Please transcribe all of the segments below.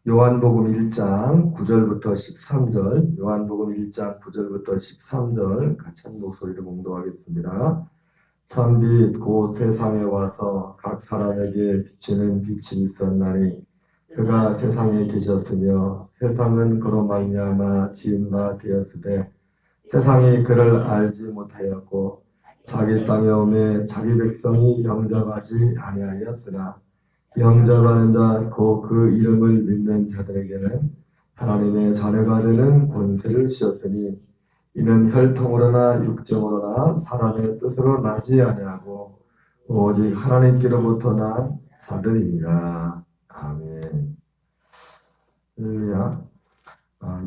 요한복음 1장 9절부터 13절, 요한복음 1장 9절부터 13절 같이 한 목소리로 봉독하겠습니다. 참빛 곧 세상에 와서 각 사람에게 비치는 빛이 있었나니 그가 세상에 계셨으며 세상은 그로 말미암아 지은 바 되었으되 세상이 그를 알지 못하였고 자기 땅에 오매 자기 백성이 영접하지 아니하였으나 영접하는 자 곧 그 이름을 믿는 자들에게는 하나님의 자녀가 되는 권세를 주셨으니 이는 혈통으로나 육정으로나 사람의 뜻으로 나지 아니하고 오직 하나님께로부터 난 자들이니라. 아멘. 할렐루야.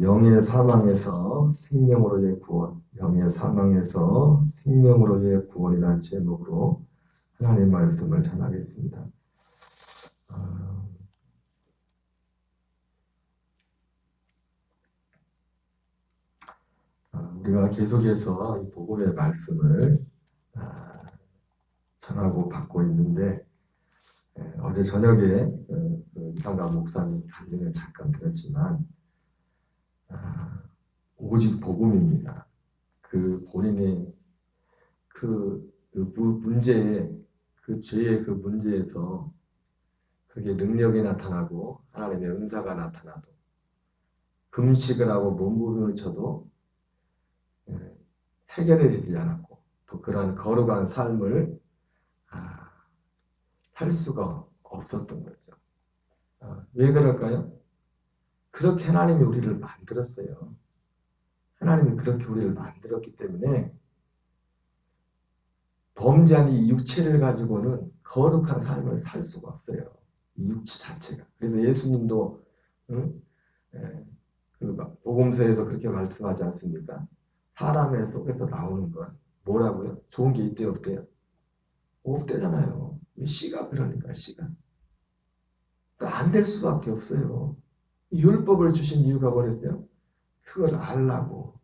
영의 사망에서 생명으로의 구원, 영의 사망에서 생명으로의 구원이라는 제목으로 하나님 말씀을 전하겠습니다. 우리가 계속해서 이 복음의 말씀을 전하고 받고 있는데 어제 저녁에 이상가 목사님 간증을 잠깐 들었지만 오직 복음입니다. 그 본인의 문제에 그 죄의 그 문제에서 그게 능력이 나타나고 하나님의 은사가 나타나도 금식을 하고 몸부림을 쳐도 해결이 되지 않았고 또 그러한 거룩한 삶을 살 수가 없었던 거죠. 왜 그럴까요? 그렇게 하나님이 우리를 만들었어요. 하나님이 그렇게 우리를 만들었기 때문에 범죄한 이 육체를 가지고는 거룩한 삶을 살 수가 없어요. 이 육체 자체가. 그래서 예수님도 그 복음서에서 그렇게 말씀하지 않습니까? 사람의 속에서 나오는 건 뭐라고요? 좋은 게 있대요, 없대요? 없대잖아요. 씨가 그러니까 씨가. 안 될 수밖에 없어요. 율법을 주신 이유가 뭐랬어요? 그걸 알라고.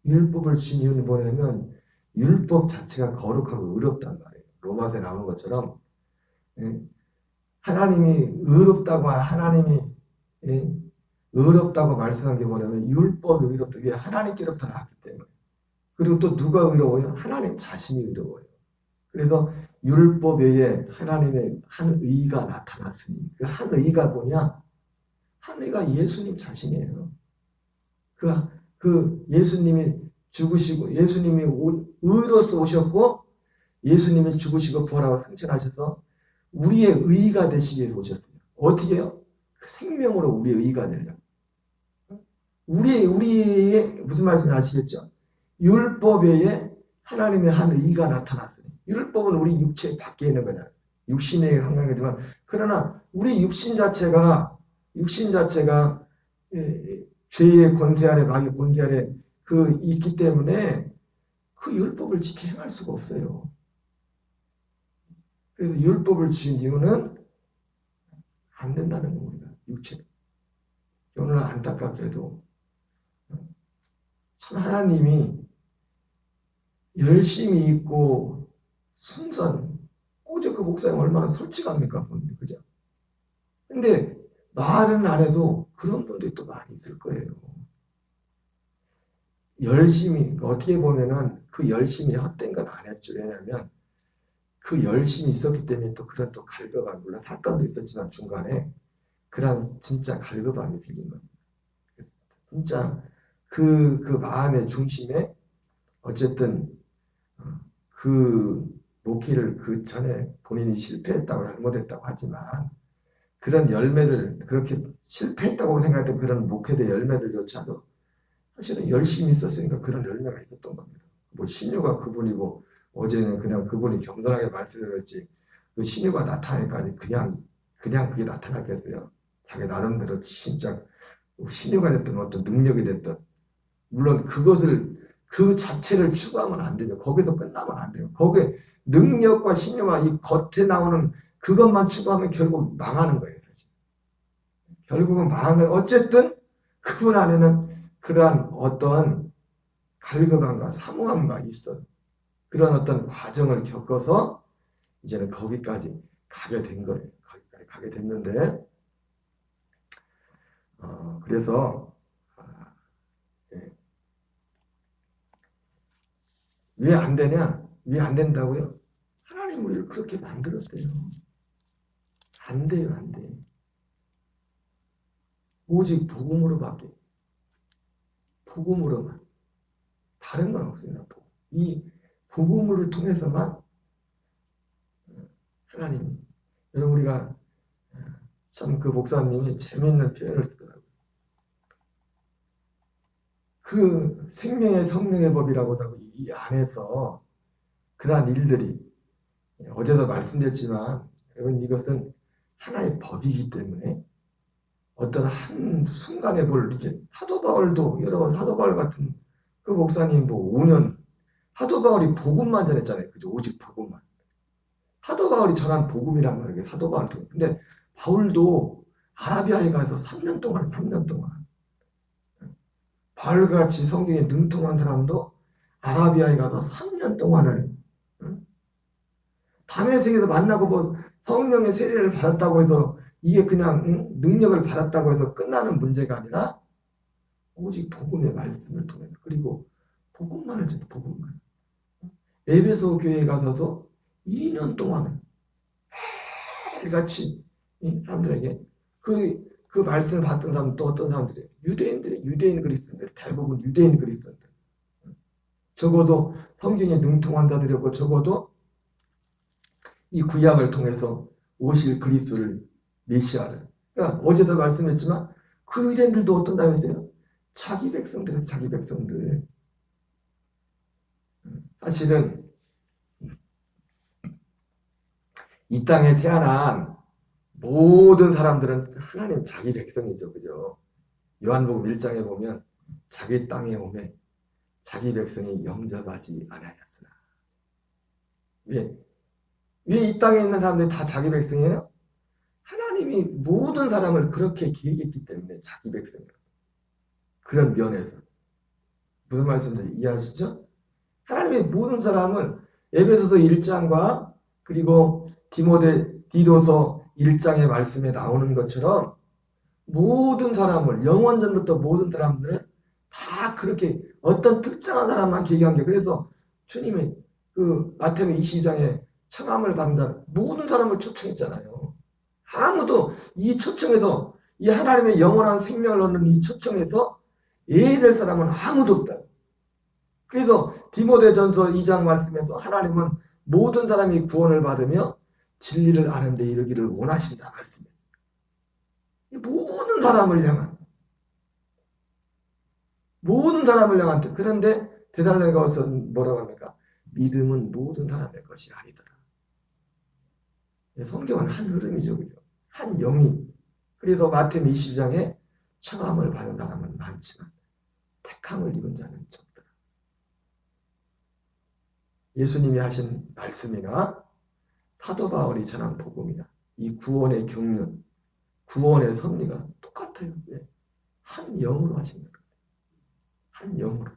율법을 주신 이유는 뭐냐면 율법 자체가 거룩하고 의롭단 말이에요. 로마서에 나오는 것처럼 하나님이 의롭다고 의롭다고 말씀한 게 뭐냐면 율법이 의롭다. 왜? 하나님께로부터 나왔기 때문에. 그리고 또 누가 의로워요? 하나님 자신이 의로워요. 그래서 율법 외에 하나님의 한 의가 나타났으니 그 한 의가 뭐냐? 한 의가 예수님 자신이에요. 그 예수님이 죽으시고 예수님이 의로서 오셨고 예수님이 죽으시고 부활하고 승천하셔서 우리의 의가 되시기 위해서 오셨어요. 어떻게 해요? 그 생명으로 우리의 의가 되려고. 우리의 무슨 말씀인지 아시겠죠? 율법 외에 하나님의 한 의가 나타났으니 율법은 우리 육체 밖에 있는 거냐. 육신의 한강이지만 그러나 우리 육신 자체가 죄의 권세 아래 마귀의 권세 아래 있기 때문에 그 율법을 지켜 행할 수가 없어요. 그래서 율법을 주신 이유는 안 된다는 겁니다. 육체. 오늘 안타깝게도 참 하나님이 열심히 있고 순선. 어제 그 목사님 얼마나 솔직합니까? 그죠? 근데 말은 안 해도 그런 분들이 또 많이 있을 거예요. 열심히, 어떻게 보면은 그 열심이 헛된 건 아니었죠. 왜냐하면 그 열심이 있었기 때문에 또 그런 또 갈급함, 물론 사건도 있었지만 중간에 그런 진짜 갈급함이 생긴 겁니다. 진짜 그 마음의 중심에 어쨌든 그 목회를 그 전에 본인이 실패했다고 잘못했다고 하지만 그런 열매를 그렇게 실패했다고 생각했던 그런 목회의 열매들조차도 사실은 열심히 있었으니까 그런 열매가 있었던 겁니다. 뭐 신유가 그분이고 어제는 그냥 그분이 겸손하게 말씀드렸지 그 신유가 나타나기까지 그냥 그게 나타났겠어요. 자기 나름대로 진짜 신유가 됐든 어떤 능력이 됐든 물론 그 자체를 추구하면 안 되죠. 거기서 끝나면 안 돼요. 거기에 능력과 신유와 이 겉에 나오는 그것만 추구하면 결국 망하는 거예요. 결국은 망하는 어쨌든 그분 안에는 그러한 어떤 갈급함과 사모함과 있어요. 그런 어떤 과정을 겪어서 이제는 거기까지 가게 된 거예요. 거기까지 가게 됐는데 그래서 예. 왜 안 되냐? 왜 안 된다고요? 하나님 우리를 그렇게 만들었어요. 안 돼요, 안 돼. 오직 복음으로밖에. 복음으로만. 다른 건 없습니다. 이 복음을 통해서만 하나님이. 여러분 우리가 참 그 목사님이 재미있는 표현을 쓰더라고요. 그 생명의 성령의 법이라고 하고 이 안에서 그러한 일들이 어제도 말씀드렸지만 여러분 이것은 하나의 법이기 때문에 어떤 한 순간에 볼 이렇게 사도 바울도 여러분 사도 바울 같은 그 목사님 뭐 5년 사도 바울이 복음만 전했잖아요. 그죠? 오직 복음만. 사도 바울이 전한 복음이란 말이에요. 사도 바울도. 근데 바울도 아라비아에 가서 3년 동안 바울같이 성경에 능통한 사람도 아라비아에 가서 3년 동안을 다메섹에서 만나고 뭐 성령의 세례를 받았다고 해서 이게 그냥 능력을 받았다고 해서 끝나는 문제가 아니라 오직 복음의 말씀을 통해서 그리고 복음만을 전해 복음만. 에베소 교회에 가서도 2년 동안은 매일같이 사람들에게 그 말씀을 받던 사람 또 어떤 사람들이 유대인 그리스도인들 대부분 유대인 그리스도인들 적어도 성경에 능통한 자들이었고 적어도 이 구약을 통해서 오실 그리스도를 메시아를 그러니까 어제도 말씀했지만 그 유대인들도 어떤 사람이었어요? 자기 백성들에서 자기 백성들 사실은 이 땅에 태어난 모든 사람들은 하나님 자기 백성이죠. 그죠? 요한복음 1장에 보면 자기 땅에 오매 자기 백성이 영접하지 아니하였으나 왜 이 땅에 있는 사람들이 다 자기 백성이에요? 하나님이 모든 사람을 그렇게 기획했기 때문에 자기 백성이에요. 그런 면에서 무슨 말씀인지 이해하시죠? 하나님이 모든 사람을 에베소서 1장과 그리고 디도서 1장의 말씀에 나오는 것처럼 모든 사람을 영원전부터 모든 사람들을 다 그렇게 어떤 특정한 사람만 계기한 게 그래서 주님이 그 마태복음 20장에 청함을 받은 자 모든 사람을 초청했잖아요. 아무도 이 초청에서 이 하나님의 영원한 생명을 얻는 이 초청에서 예외될 사람은 아무도 없다. 그래서 디모데전서 2장 말씀에도 하나님은 모든 사람이 구원을 받으며 진리를 아는 데 이르기를 원하신다 말씀했어요. 모든 사람을 향한 뜻. 그런데 데살로니가서 뭐라고 합니까? 믿음은 모든 사람의 것이 아니더라. 성경은 한 흐름이죠. 그죠? 한 영이. 그래서 마태복음 20장에 청함을 받은 사람은 많지만 택함을 입은 자는 적더라. 예수님이 하신 말씀이나 사도 바울이 전한 복음이나 이 구원의 경륜, 구원의 섭리가 똑같아요. 왜? 한 영으로 하신 거예요. 한 영으로.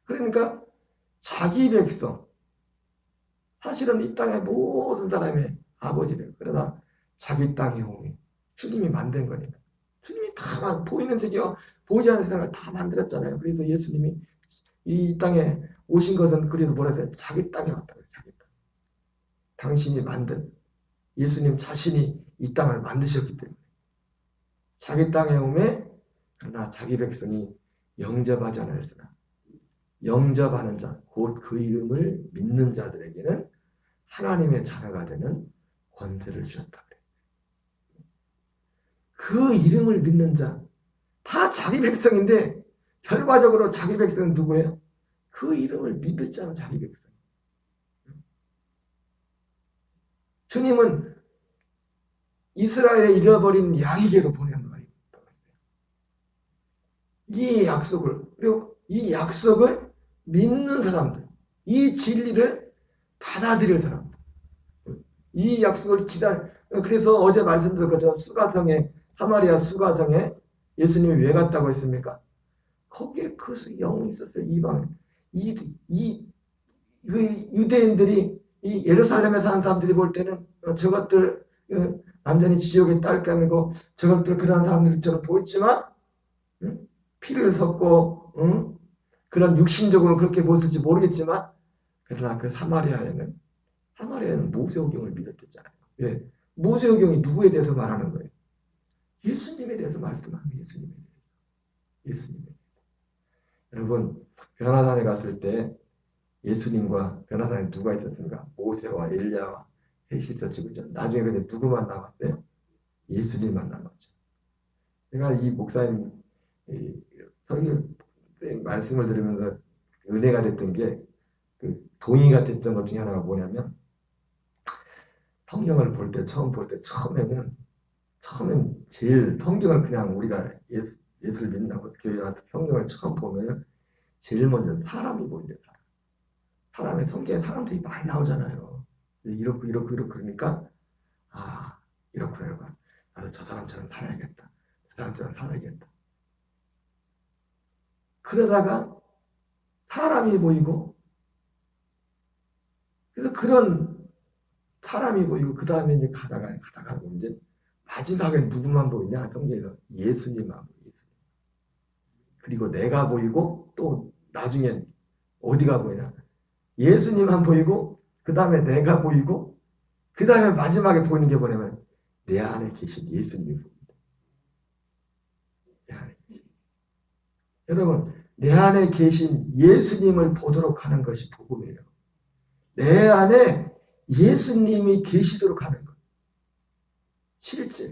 그러니까 자기 백성, 사실은 이 땅의 모든 사람의 아버지래요. 그러나 자기 땅에 오니 주님이 만든 거니까. 주님이 다 보이는 세계와 보이지 않는 세상을 다 만들었잖아요. 그래서 예수님이 이 땅에 오신 것은 그래서 뭐라 해서 자기 땅에 왔다고 해요. 자기 땅. 당신이 만든 예수님 자신이 이 땅을 만드셨기 때문에 자기 땅에 오매 그러나 자기 백성이 영접하지 않았으나 영접하는 자, 곧 그 이름을 믿는 자들에게는 하나님의 자녀가 되는 권세를 주셨다 그랬어요. 그 이름을 믿는 자, 다 자기 백성인데 결과적으로 자기 백성은 누구예요? 그 이름을 믿었잖아, 자기 백성. 주님은 이스라엘에 잃어버린 양에게로 보내는 거예요. 이 약속을, 그리고 이 약속을 믿는 사람들, 이 진리를 받아들일 사람들, 이 약속을 그래서 어제 말씀드린 것처럼 수가성에, 사마리아 수가성에 예수님이 왜 갔다고 했습니까? 거기에 그 영이 있었어요. 이방에. 그 유대인들이 이 예루살렘에 사는 사람들이 볼 때는 저것들 완전히 지옥의 딸감이고 저것들 그런 사람들처럼 보였지만 응? 피를 섞고 응? 그런 육신적으로 그렇게 보였을지 모르겠지만 그러나 그 사마리아에는 모세오경을 믿었댔잖아요. 왜? 모세오경이 누구에 대해서 말하는 거예요? 예수님에 대해서 말씀하는 거예요. 예수님에 대해서. 예수님에 대해서. 여러분 변화산에 갔을 때 예수님과 변화산에 누가 있었습니까? 모세와 엘리야와 셋이 있었죠. 그죠? 나중에 근데 누구만 남았어요? 예수님만 남았죠. 제가 이 목사님 설교 말씀을 들으면서 은혜가 됐던 게 그 동의가 됐던 것 중에 하나가 뭐냐면 성경을 볼 때 처음에는 제일 성경을 그냥 우리가 예수를 믿는다고 교회 와서 성경을 처음 보면 제일 먼저 사람이 보인대. 사람의 성경에 사람들이 많이 나오잖아요. 이렇고 그러니까 이렇구나. 나도 저 사람처럼 살아야겠다. 저 사람처럼 살아야겠다. 그러다가 사람이 보이고 그래서 그런 사람이 보이고 그 다음에 이제 가다가 이제 마지막에 누구만 보이냐 성경에서 예수님만 보이고 예수님. 그리고 내가 보이고 또 나중에 어디가 보이냐 예수님만 보이고 그 다음에 내가 보이고 그 다음에 마지막에 보이는 게 뭐냐면 내 안에 계신 예수님이 보입니다. 내 안에 계신. 여러분 내 안에 계신 예수님을 보도록 하는 것이 복음이에요. 내 안에 예수님이 계시도록 하는 것. 실제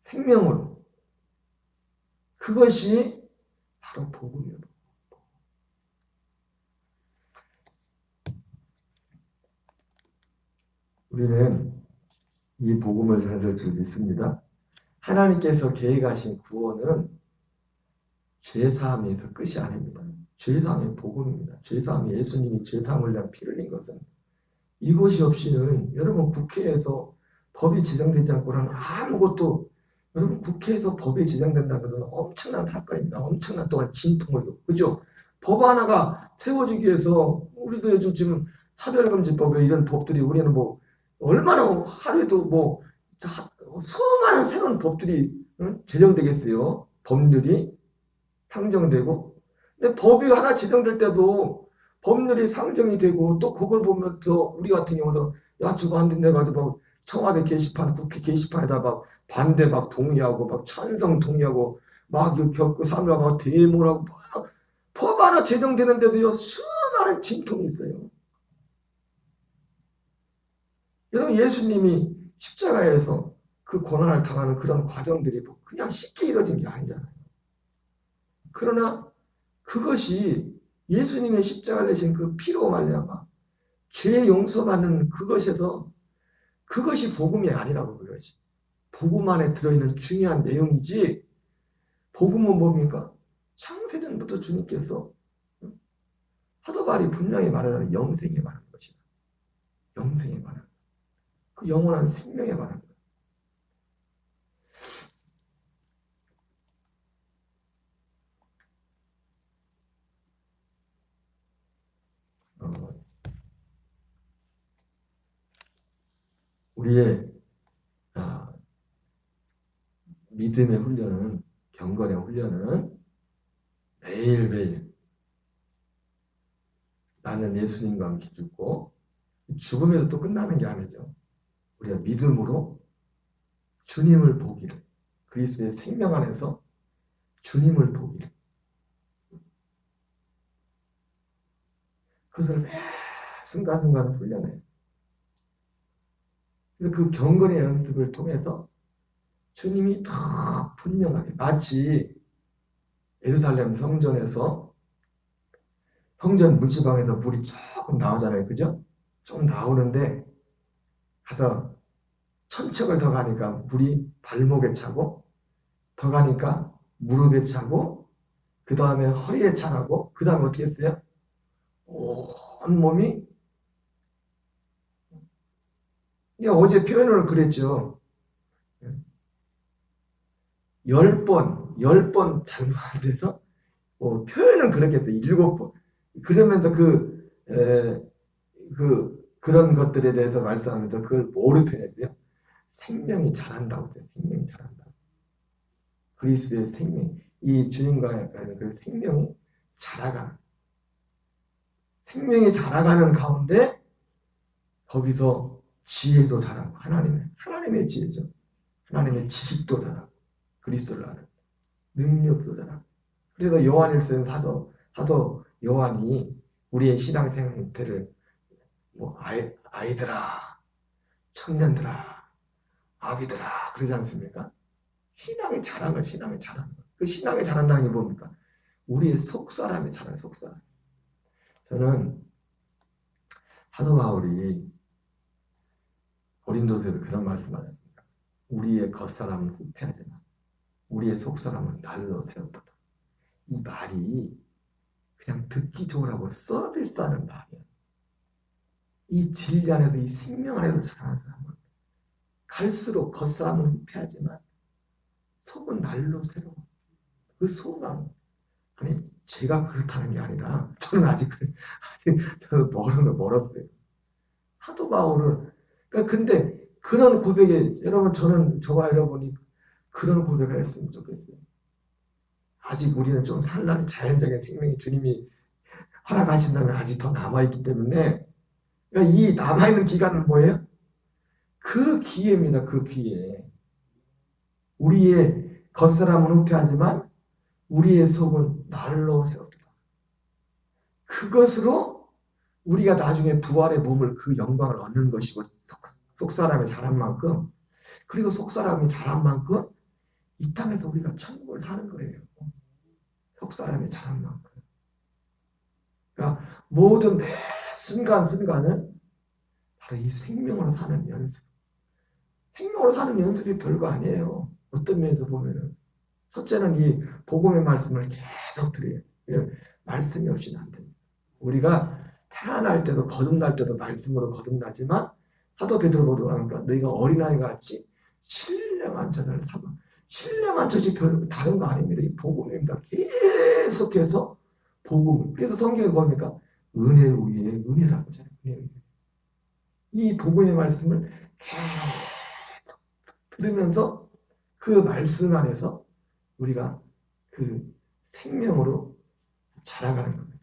생명으로. 그것이 바로 복음이에요. 우리는 이 복음을 잘 들 줄 믿습니다. 하나님께서 계획하신 구원은 죄사함에서 끝이 아닙니다. 죄사함이 복음입니다. 죄사함이 예수님이 죄사함을 위한 피를 흘린 것은 이것이 없이는 여러분 국회에서 법이 제정되지 않고는 아무것도 여러분 국회에서 법이 제정된다는 것은 엄청난 사건입니다. 엄청난 동안 진통을 겪고 그죠? 법 하나가 세워지기 위해서 우리도 요즘 지금 차별금지법에 이런 법들이 우리는 뭐 얼마나 하루에도 뭐 수많은 새로운 법들이 제정되겠어요. 법률이 상정되고 근데 법이 하나 제정될 때도 법률이 상정이 되고 또 그걸 보면서 우리 같은 경우도 야 저거 안 된다 가지고 막 청와대 게시판 국회 게시판에다 막 반대 막 동의하고 막 찬성 동의하고 막 겪고 사람들 막 데모를 하고 법 하나 제정되는데도요 수많은 진통이 있어요. 여러분 예수님이 십자가에서 그 고난을 당하는 그런 과정들이 그냥 쉽게 이루어진 게 아니잖아요. 그러나 그것이 예수님의 십자가를 내신 그 피로 말미암아 죄 용서받는 그것에서 그것이 복음이 아니라고 그것이 복음 안에 들어있는 중요한 내용이지 복음은 뭡니까? 창세전부터 주님께서 사도바울이 분명히 말하는 영생에 관한 것이다. 영생에 관한 그 영원한 생명에 관한 것. 우리의 믿음의 훈련은 경건의 훈련은 매일매일 나는 예수님과 함께 죽고 죽음에도 또 끝나는 게 아니죠. 우리가 믿음으로 주님을 보기를 그리스도의 생명 안에서 주님을 보기를 그것을 매 순간순간 훈련해요. 그 경건의 연습을 통해서 주님이 더 분명하게 마치 예루살렘 성전에서 성전 문지방에서 물이 조금 나오잖아요. 그죠? 좀 나오는데 가서 천척을 더 가니까 물이 발목에 차고 더 가니까 무릎에 차고 그 다음에 허리에 차고 그 다음에 어떻게 했어요? 온 몸이 어제 표현을 그랬죠. 10번 잘못돼서 표현은 그렇게 했어요. 7번. 그러면서 그런 것들에 대해서 말씀하면서 그걸 뭐로 표현했어요? 생명이 자란다고 돼요. 생명이 자란다. 그리스도의 생명, 이 주님과의 그 생명이 자라가는, 생명이 자라가는 가운데 거기서 지혜도 자라고, 하나님의 지혜죠. 하나님의 지식도 자라고, 그리스도를 아는 능력도 자라고. 그래서 요한일서는 사도 요한이 우리의 신앙생활 형태를 아이들아, 청년들아, 아기들아 그러지 않습니까? 신앙이 자라는 신앙이 자라는 거. 그 신앙이 자란다는 게 뭡니까? 우리의 속사람이 자라요, 속사람. 저는 사도 바울이 고린도서에서 그런 말씀하셨습니다. 우리의 겉사람은 후퇴하지만 우리의 속사람은 날로 세웠다. 이 말이 그냥 듣기 좋으라고 서비스하는 말이에요. 이 진리 안에서, 이 생명 안에서 자라는 사람은 갈수록 겉사람은 후퇴하지만 속은 날로 새로워. 그 소망. 아니, 제가 그렇다는 게 아니라 저는 아직 저는 멀었어요. 사도 바울은 그러니까 근데 그런 고백에 여러분 저와 여러분이 그런 고백을 했으면 좋겠어요. 아직 우리는 좀 산란히 자연적인 생명이 주님이 허락하신다면 아직 더 남아있기 때문에 그러니까 이 남아있는 기간은 뭐예요? 그 기회입니다. 그 기회. 우리의 겉사람은 후퇴하지만 우리의 속은 날로 세웠다. 그것으로 우리가 나중에 부활의 몸을 그 영광을 얻는 것이고 속사람이 자란 만큼 그리고 속사람이 자란 만큼 이 땅에서 우리가 천국을 사는 거예요. 속사람이 자란 만큼. 그러니까 모든 매 순간순간을 바로 이 생명으로 사는 연습. 생명으로 사는 연습이 별거 아니에요. 어떤 면에서 보면은. 첫째는 이 복음의 말씀을 계속 들어요. 말씀이 없이는 안 됩니다. 우리가 태어날 때도 거듭날 때도 말씀으로 거듭나지만 사도 베드로가 하니까 너희가 어린아이 같이 신령한 젖을 삼아. 신령한 젖이 별 다른 거 아닙니다. 이 복음입니다. 계속해서 복음. 그래서 성경에 뭡니까? 은혜 위에 은혜라고 하잖아요. 이 복음의 말씀을 계속 들으면서 그 말씀 안에서 우리가 그 생명으로 자라가는 겁니다.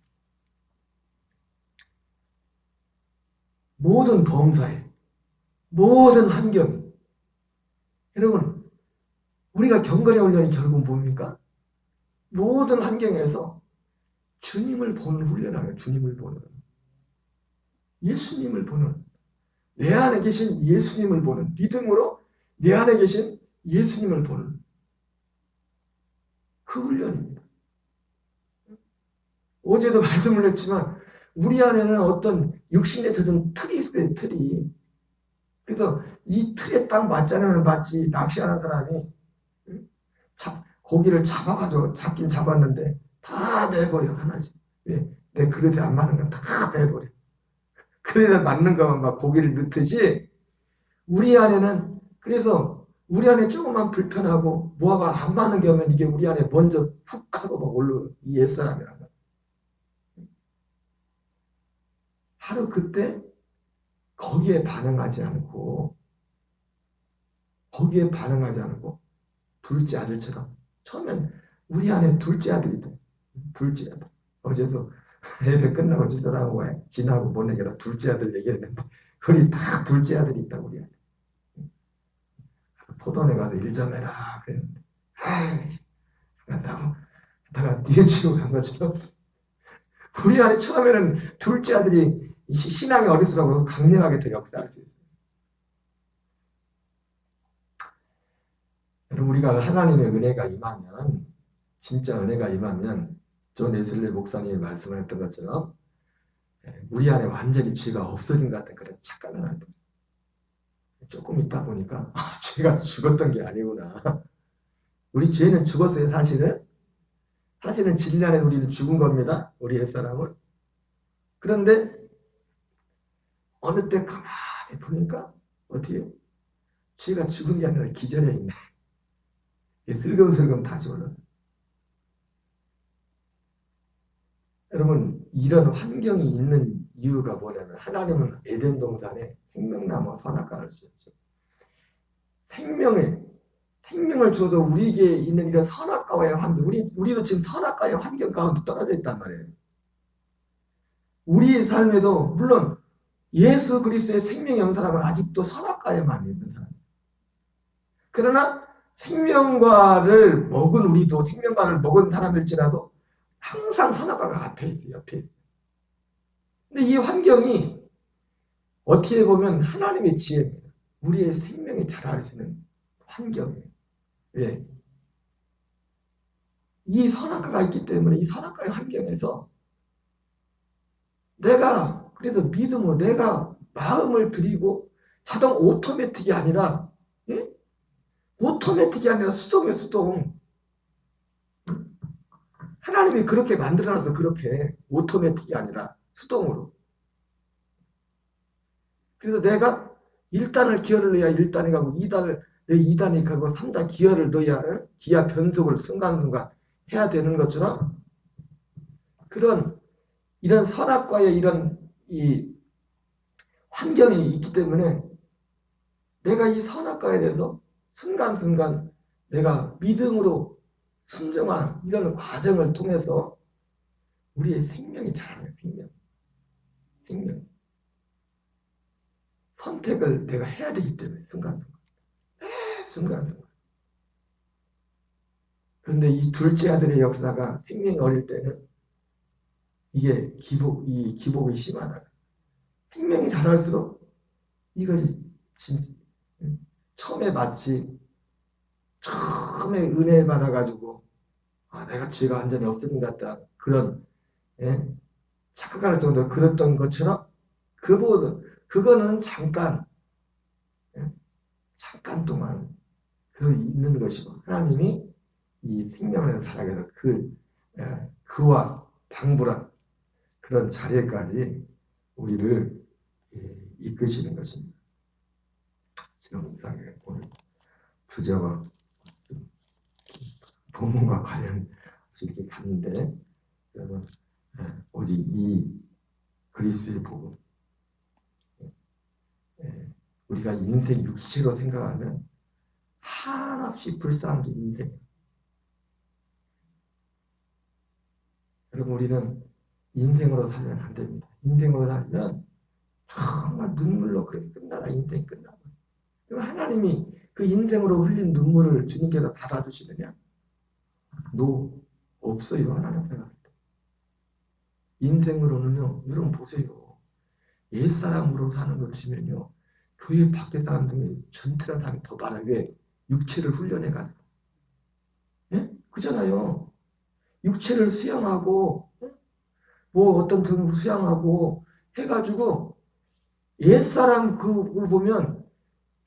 모든 범사에, 모든 환경에. 여러분, 우리가 경건의 훈련이 결국 뭡니까? 모든 환경에서 주님을 보는 훈련이에요. 주님을 보는. 예수님을 보는. 내 안에 계신 예수님을 보는. 믿음으로 내 안에 계신 예수님을 보는. 그 훈련입니다. 어제도 말씀을 했지만 우리 안에는 어떤 육신에 젖은 틀이 있어요. 틀이. 그래서 이 틀에 딱 맞잖아요. 마치 낚시하는 사람이 고기를 잡아가지고 잡긴 잡았는데 다 내버려 하나씩. 왜? 내 그릇에 안 맞는 건 다 내버려. 그래서 맞는 것만 막 고기를 넣듯이 우리 안에는 그래서 우리 안에 조금만 불편하고 뭐가 안 맞는 게 오면 이게 우리 안에 먼저 훅 하고 막 올라 이 옛사람이란 거야. 바로 그때 거기에 반응하지 않고 둘째 아들처럼 처음엔 우리 안에 둘째 아들이 돼. 둘째 아들. 어제도 예배 끝나고 집사람하고 지나고 보내기라 둘째 아들 얘기했는데 우리 다 둘째 아들이 있다 우리 안에. 포도원에 가서 일 좀 해라 그랬는데 다가 뒤에 치고 간 것처럼 우리 안에 처음에는 둘째 아들이 신앙의 어리수라고 강력하게 더 역사할 수 있어요. 우리가 하나님의 은혜가 임하면 진짜 은혜가 임하면 존 웨슬리 목사님이 말씀을 했던 것처럼 우리 안에 완전히 죄가 없어진 것 같은 그런 착각을 하는데 조금 있다 보니까 죄가 죽었던 게 아니구나. 우리 죄는 죽었어요. 사실은 진리 안에서 우리는 죽은 겁니다. 우리 옛사람은. 그런데 어느 때 가만히 보니까 어떻게 죄가 죽은 게 아니라 기절해 있네. 슬금슬금 다시 올라. 여러분 이런 환경이 있는 이유가 뭐냐면 하나님은 에덴 동산에 생명나무 선악과를 주셨죠. 생명을 줘서 우리에게 있는 이런 선악과의 환경, 우리도 지금 선악과의 환경 가운데 떨어져 있단 말이에요. 우리의 삶에도 물론 예수 그리스도의 생명이 없는 사람은 아직도 선악과에만 있는 사람. 그러나 생명과를 먹은 우리도 생명과를 먹은 사람일지라도 항상 선악과가 앞에 있어요. 옆에 있어요. 근데 이 환경이 어떻게 보면 하나님의 지혜입니다. 우리의 생명이 자랄 수 있는 환경이에요. 왜? 이 선악과가 있기 때문에 이 선악과의 환경에서 그래서 믿음으로 내가 마음을 들이고 자동 오토매틱이 아니라, 예? 오토매틱이 아니라 수동이에요, 수동. 하나님이 그렇게 만들어놔서 그렇게 오토매틱이 아니라 수동으로. 그래서 내가 1단을 기어를 넣어야 1단이 가고 2단이 가고 3단 기어를 넣어야 기아 변속을 순간순간 해야 되는 것처럼 이런 선악과의 이런 이 환경이 있기 때문에 내가 이 선악과에 대해서 순간순간 내가 믿음으로 순종한 이런 과정을 통해서 우리의 생명이 자라는 생명. 선택을 내가 해야 되기 때문에 순간순간. 그런데 이 둘째 아들의 역사가 생명이 어릴 때는 이게 기복이 심하다. 생명이 자랄수록 이것이 처음에 은혜 받아가지고 내가 죄가 완전히 없어진 것 같다. 그런 착각할 정도로 그랬던 것처럼 그거는 잠깐 동안 있는 것이고 하나님이 이 생명을 살아게 해서 그와 방불한 그런 자리까지 우리를 이끄시는 것입니다. 지금 이상하게 오늘 주제와 본문과 관련 이렇게 갔는데 여러분 오직 이 그리스의 복음 우리가 인생 육체로 생각하면 한없이 불쌍한 게 인생이에요. 여러분 우리는 인생으로 살면 안 됩니다. 인생으로 살면 정말 눈물로 그렇게 끝나다 인생이 끝나고 그럼 하나님이 그 인생으로 흘린 눈물을 주님께서 받아주시느냐? 없어요. 하나님 앞에 갔을 때. 인생으로는요. 여러분 보세요. 옛사람으로 사는 걸 치면요. 교회 밖에 사람들이 전태란 사람이 더 많아요. 왜? 육체를 훈련해가지고. 예? 그잖아요. 육체를 수양하고 어떤 등을 수양하고 해가지고 옛사람 그걸 보면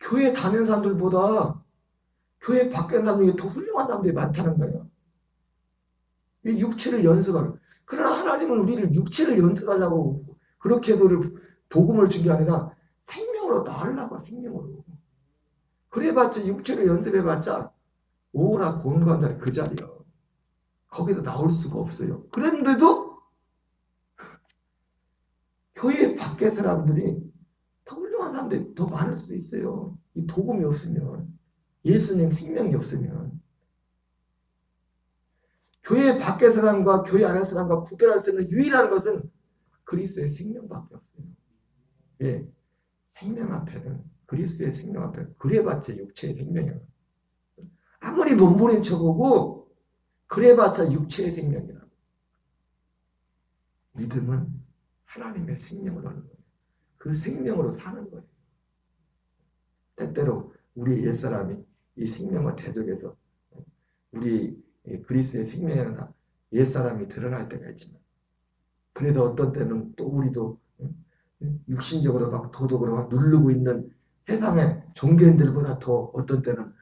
교회 다니는 사람들보다 교회 밖에 있는 사람들이 더 훌륭한 사람들이 많다는 거예요. 육체를 연습하고. 그러나 하나님은 우리를 육체를 연습하려고 그렇게 해서 복음을 준 게 아니라 생명으로 낳으려고 생명으로. 그래봤자 육체를 연습해봤자 오라 곤고한다 그 자리야. 거기서 나올 수가 없어요. 그런데도 교회 밖에 사람들이 더 훌륭한 사람들이 더 많을 수도 있어요. 이 복음이 없으면 예수님 생명이 없으면 교회 밖의 사람과 교회 안의 사람과 구별할 수 있는 유일한 것은 그리스도의 생명밖에 없어요. 예, 생명 앞에는 그리스도의 생명 앞에는 그래봤자 육체의 생명이야. 아무리 몸부림 쳐보고 그래봤자 육체의 생명이라. 믿음은 하나님의 생명을 얻는 거예요. 그 생명으로 사는 거예요. 때때로 우리 옛사람이 이 생명과 대적해서 우리 그리스도의 생명이나 옛사람이 드러날 때가 있지만 그래서 어떤 때는 또 우리도 육신적으로 막 도덕으로 막 누르고 있는 세상의 종교인들보다 더 어떤 때는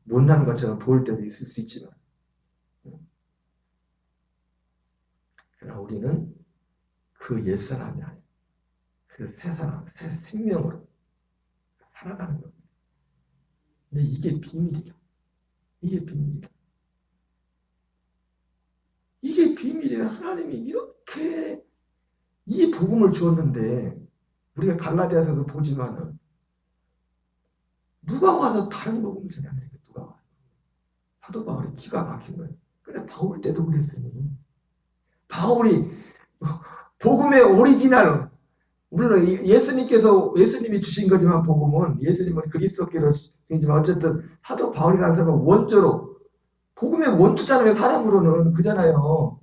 못난 것처럼 보일 때도 있을 수 있지만 그러나 우리는 그 옛사람이 아니에요. 그 새사람, 새 생명으로 살아가는 겁니다. 근데 이게 비밀이에요. 이게 비밀이에요. 이게 비밀이에요. 하나님이 이렇게 이 복음을 주었는데 우리가 갈라디아서도 보지만은 누가 와서 다른 복음을 전하냐? 누가 와서. 사도 바울이 기가 막힌 거예요. 근데 바울 때도 그랬으니 바울이 복음의 오리지널, 물론 예수님이 주신 거지만 복음은 예수님은 그리스도께로 주시지만 어쨌든 사도 바울이라는 사람은 원조로 복음의 원투자는 사람으로는 그잖아요.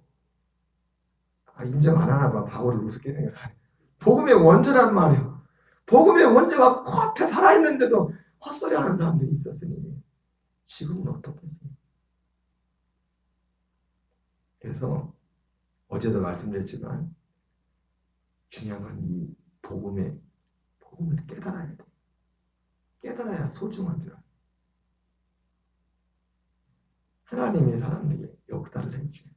인정 안 하나 봐. 바울을 우습게 생각하네. 복음의 원조란 말이에요. 복음의 원조가 코앞에 살아있는데도 헛소리하는 사람들이 있었으니 지금은 어떻겠어요? 그래서 어제도 말씀드렸지만 중요한 건 이 복음을 깨달아야 돼. 깨달아야 소중한 줄 알아요. 하나님이 사람에게 역사를 해주셔야 돼.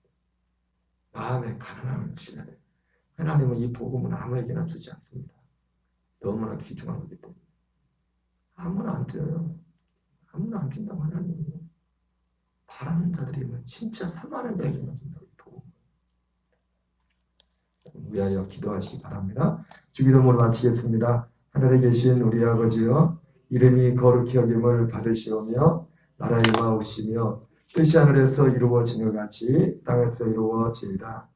마음에 가난함을 주셔야 돼. 하나님은 이 복음은 아무에게나 주지 않습니다. 너무나 귀중한 거기 때문에. 아무나 안 줘요. 아무나 안 준다고 하나님이. 바라는 자들이면 진짜 사모하는 자에게만 준다고. 위하여 기도하시기 바랍니다. 주기도문을 마치겠습니다. 하늘에 계신 우리 아버지여, 이름이 거룩히 여김을 받으시오며 나라의 마옵시며 뜻이 하늘에서 이루어지는 같이 땅에서 이루어지이다.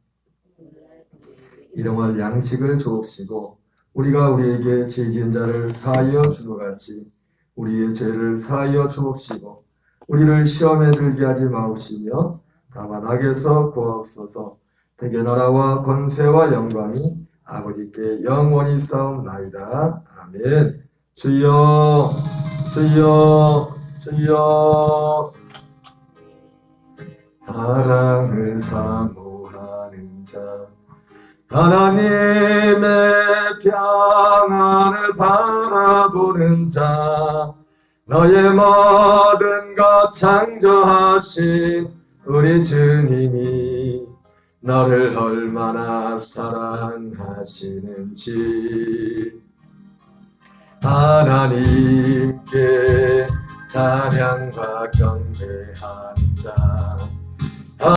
일용할 양식을 주옵시고 우리가 우리에게 죄 지은 자를 사하여 주노 같이 우리의 죄를 사하여 주옵시고 우리를 시험에 들게 하지 마옵시며 다만 악에서 구하옵소서. 대개 나라와 권세와 영광이 아버지께 영원히 싸움나이다. 아멘. 주여 주여 주여. 사랑을 사모하는 자, 하나님의 평안을 바라보는 자, 너의 모든 것 창조하신 우리 주님이 너를 얼마나 사랑하시는지 하나님께 찬양하며